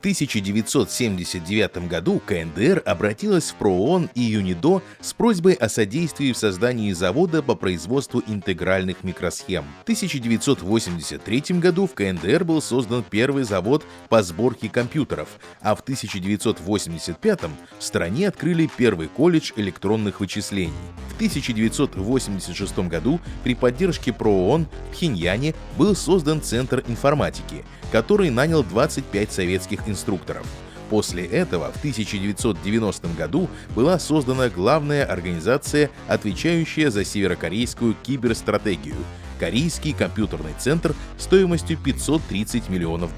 1979 году КНДР обратилась в ПРООН и ЮНИДО с просьбой о содействии в создании завода по производству интегральных микросхем. В 1983 году в КНДР был создан первый завод по сборке компьютеров, а в 1985 в стране открыли первый колледж электронных вычислений. В 1986 году при поддержке ПРООН в Пхеньяне был создан Центр информатики, который нанял 25 советских инструкторов. После этого в 1990 году была создана главная организация, отвечающая за северокорейскую киберстратегию – Корейский компьютерный центр стоимостью $530 миллионов.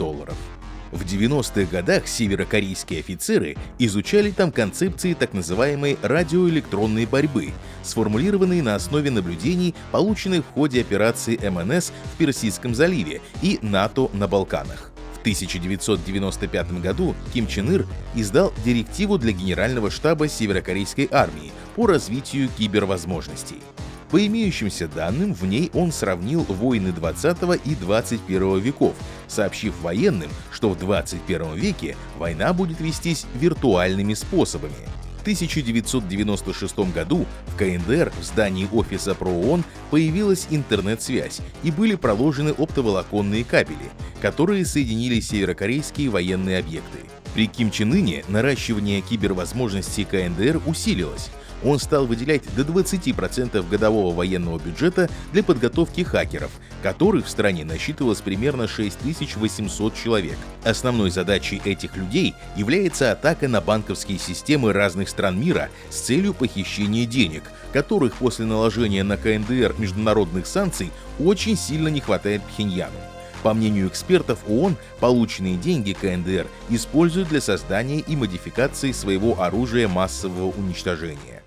В 90-х годах северокорейские офицеры изучали там концепции так называемой радиоэлектронной борьбы, сформулированные на основе наблюдений, полученных в ходе операции МНС в Персидском заливе и НАТО на Балканах. В 1995 году Ким Чен Ир издал директиву для Генерального штаба северокорейской армии по развитию кибервозможностей. По имеющимся данным, в ней он сравнил войны 20 и 21 веков, сообщив военным, что в 21 веке война будет вестись виртуальными способами. В 1996 году в КНДР в здании офиса ПРООН появилась интернет-связь и были проложены оптоволоконные кабели, которые соединили северокорейские военные объекты. При Ким Чен Ыне наращивание кибервозможностей КНДР усилилось. Он стал выделять до 20% годового военного бюджета для подготовки хакеров, которых в стране насчитывалось примерно 6800 человек. Основной задачей этих людей является атака на банковские системы разных стран мира с целью похищения денег, которых после наложения на КНДР международных санкций очень сильно не хватает Пхеньяну. По мнению экспертов ООН, полученные деньги КНДР используют для создания и модификации своего оружия массового уничтожения.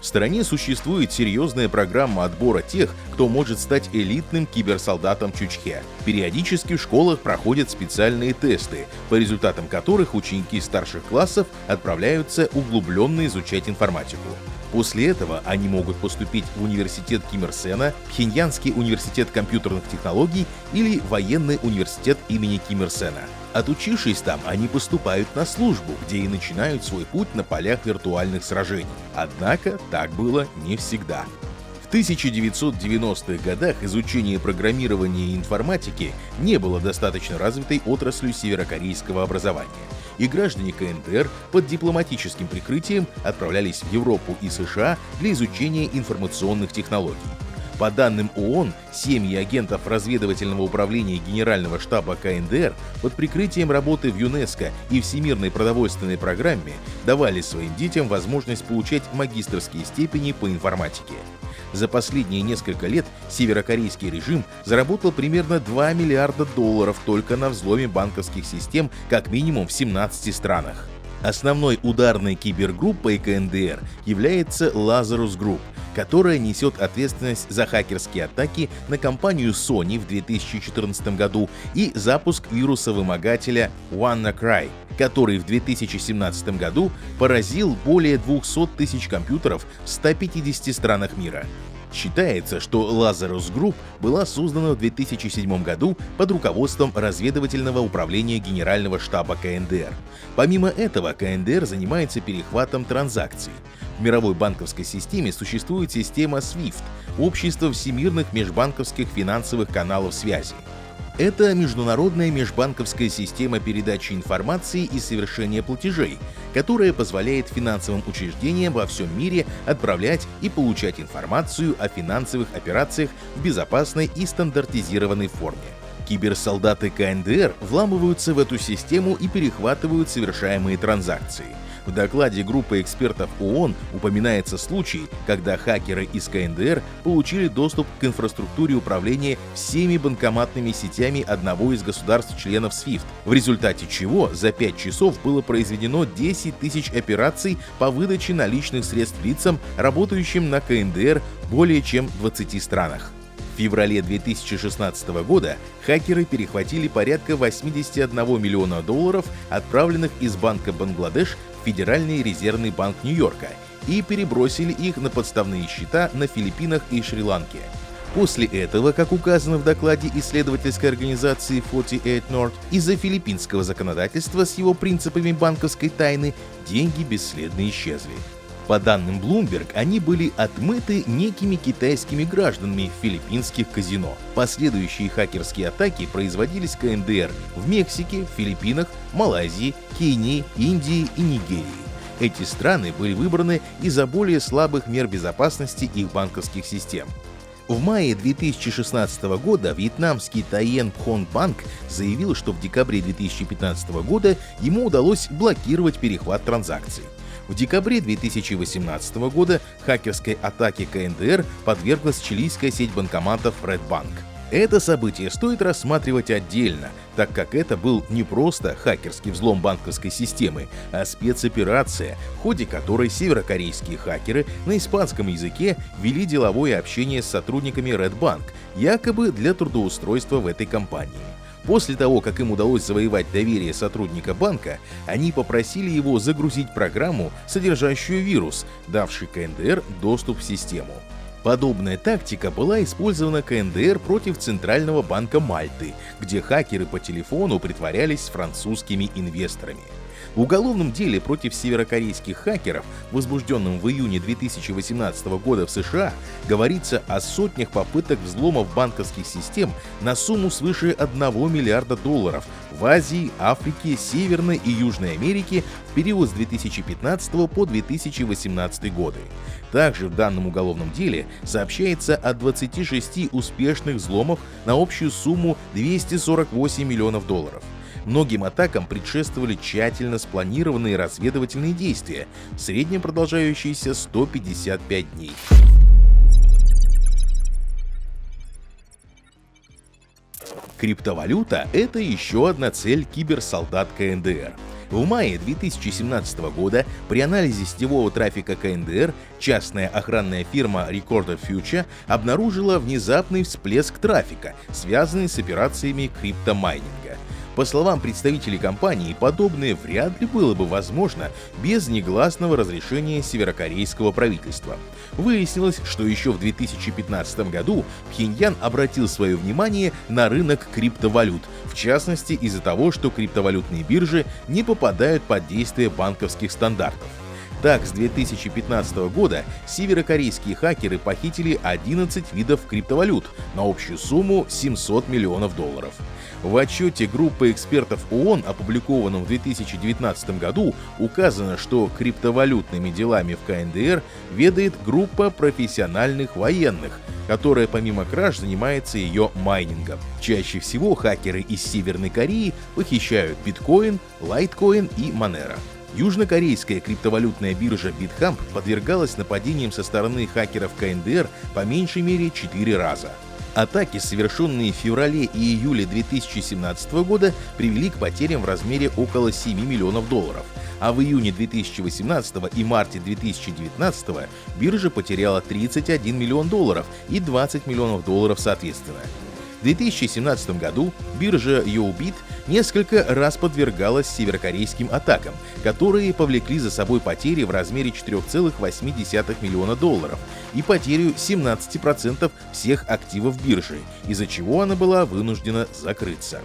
В стране существует серьезная программа отбора тех, кто может стать элитным киберсолдатом Чучхе. Периодически в школах проходят специальные тесты, по результатам которых ученики старших классов отправляются углубленно изучать информатику. После этого они могут поступить в университет Ким Ир Сена, Пхеньянский университет компьютерных технологий или военный университет имени Ким Ир Сена. Отучившись там, они поступают на службу, где и начинают свой путь на полях виртуальных сражений. Однако так было не всегда. В 1990-х годах изучение программирования и информатики не было достаточно развитой отраслью северокорейского образования, и граждане КНДР под дипломатическим прикрытием отправлялись в Европу и США для изучения информационных технологий. По данным ООН, семьи агентов разведывательного управления Генерального штаба КНДР под прикрытием работы в ЮНЕСКО и Всемирной продовольственной программе давали своим детям возможность получать магистерские степени по информатике. За последние несколько лет северокорейский режим заработал примерно $2 миллиарда только на взломе банковских систем как минимум в 17 странах. Основной ударной кибергруппой КНДР является Lazarus Group, которая несет ответственность за хакерские атаки на компанию Sony в 2014 году и запуск вируса-вымогателя WannaCry, который в 2017 году поразил более 200 тысяч компьютеров в 150 странах мира. Считается, что Lazarus Group была создана в 2007 году под руководством разведывательного управления Генерального штаба КНДР. Помимо этого, КНДР занимается перехватом транзакций. В мировой банковской системе существует система SWIFT – Общество всемирных межбанковских финансовых каналов связи. Это международная межбанковская система передачи информации и совершения платежей, которая позволяет финансовым учреждениям во всем мире отправлять и получать информацию о финансовых операциях в безопасной и стандартизированной форме. Киберсолдаты КНДР вламываются в эту систему и перехватывают совершаемые транзакции. В докладе группы экспертов ООН упоминается случай, когда хакеры из КНДР получили доступ к инфраструктуре управления всеми банкоматными сетями одного из государств-членов SWIFT, в результате чего за 5 часов было произведено 10 тысяч операций по выдаче наличных средств лицам, работающим на КНДР более чем в 20 странах. В феврале 2016 года хакеры перехватили порядка $81 миллиона, отправленных из Банка Бангладеш в Федеральный резервный банк Нью-Йорка, и перебросили их на подставные счета на Филиппинах и Шри-Ланке. После этого, как указано в докладе исследовательской организации 48 North, из-за филиппинского законодательства с его принципами банковской тайны деньги бесследно исчезли. По данным Bloomberg, они были отмыты некими китайскими гражданами в филиппинских казино. Последующие хакерские атаки производились КНДР в Мексике, Филиппинах, Малайзии, Кении, Индии и Нигерии. Эти страны были выбраны из-за более слабых мер безопасности их банковских систем. В мае 2016 года вьетнамский Таен Пхон Банк заявил, что в декабре 2015 года ему удалось блокировать перехват транзакций. В декабре 2018 года хакерской атаке КНДР подверглась чилийская сеть банкоматов Red Bank. Это событие стоит рассматривать отдельно, так как это был не просто хакерский взлом банковской системы, а спецоперация, в ходе которой северокорейские хакеры на испанском языке вели деловое общение с сотрудниками Red Bank, якобы для трудоустройства в этой компании. После того, как им удалось завоевать доверие сотрудника банка, они попросили его загрузить программу, содержащую вирус, давший КНДР доступ в систему. Подобная тактика была использована КНДР против Центрального банка Мальты, где хакеры по телефону притворялись французскими инвесторами. В уголовном деле против северокорейских хакеров, возбужденном в июне 2018 года в США, говорится о сотнях попыток взломов банковских систем на сумму свыше $1 миллиарда в Азии, Африке, Северной и Южной Америке в период с 2015 по 2018 годы. Также в данном уголовном деле сообщается о 26 успешных взломах на общую сумму $248 миллионов. Многим атакам предшествовали тщательно спланированные разведывательные действия, в среднем продолжающиеся 155 дней. Криптовалюта – это еще одна цель киберсолдат КНДР. В мае 2017 года при анализе сетевого трафика КНДР частная охранная фирма Recorder Future обнаружила внезапный всплеск трафика, связанный с операциями криптомайнинга. По словам представителей компании, подобное вряд ли было бы возможно без негласного разрешения северокорейского правительства. Выяснилось, что еще в 2015 году Пхеньян обратил свое внимание на рынок криптовалют, в частности из-за того, что криптовалютные биржи не попадают под действие банковских стандартов. Так, с 2015 года северокорейские хакеры похитили 11 видов криптовалют на общую сумму $700 миллионов. В отчете группы экспертов ООН, опубликованном в 2019 году, указано, что криптовалютными делами в КНДР ведает группа профессиональных военных, которая помимо краж занимается ее майнингом. Чаще всего хакеры из Северной Кореи похищают биткоин, лайткоин и Monero. Южнокорейская криптовалютная биржа BitHump подвергалась нападениям со стороны хакеров КНДР по меньшей мере 4 раза. Атаки, совершенные в феврале и июле 2017 года, привели к потерям в размере около $7 миллионов, а в июне 2018 и марте 2019 биржа потеряла $31 миллион и $20 миллионов соответственно. В 2017 году биржа YoBit несколько раз подвергалась северокорейским атакам, которые повлекли за собой потери в размере $4,8 миллиона и потерю 17% всех активов биржи, из-за чего она была вынуждена закрыться.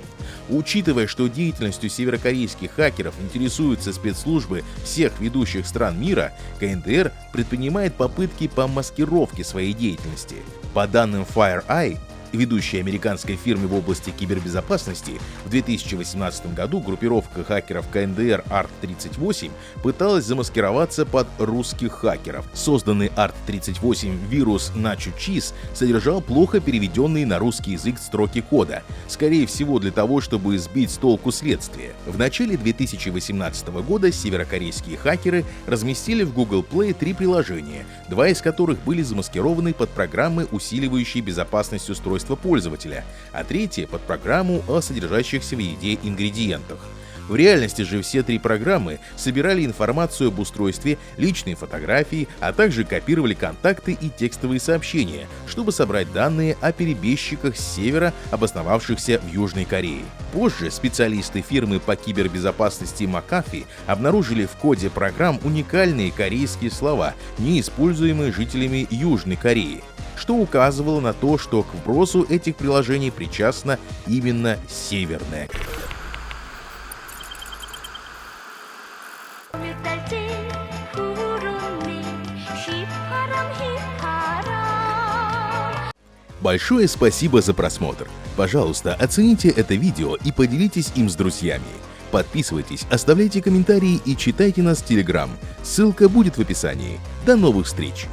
Учитывая, что деятельностью северокорейских хакеров интересуются спецслужбы всех ведущих стран мира, КНДР предпринимает попытки по маскировке своей деятельности. По данным FireEye, ведущей американской фирмы в области кибербезопасности, в 2018 году группировка хакеров КНДР ART38 пыталась замаскироваться под русских хакеров. Созданный ART38 вирус NachoCheese содержал плохо переведенные на русский язык строки кода, скорее всего для того, чтобы сбить с толку следствие. В начале 2018 года северокорейские хакеры разместили в Google Play 3 приложения, 2 из которых были замаскированы под программы, усиливающие безопасность устройства пользователя, а третье под программу о содержащихся в еде ингредиентах. В реальности же все 3 программы собирали информацию об устройстве, личные фотографии, а также копировали контакты и текстовые сообщения, чтобы собрать данные о перебежчиках с севера, обосновавшихся в Южной Корее. Позже специалисты фирмы по кибербезопасности McAfee обнаружили в коде программ уникальные корейские слова, неиспользуемые жителями Южной Кореи. что указывало на то, что к вбросу этих приложений причастна именно Северная. Большое спасибо за просмотр. Пожалуйста, оцените это видео и поделитесь им с друзьями. Подписывайтесь, оставляйте комментарии и читайте нас в Telegram. Ссылка будет в описании. До новых встреч!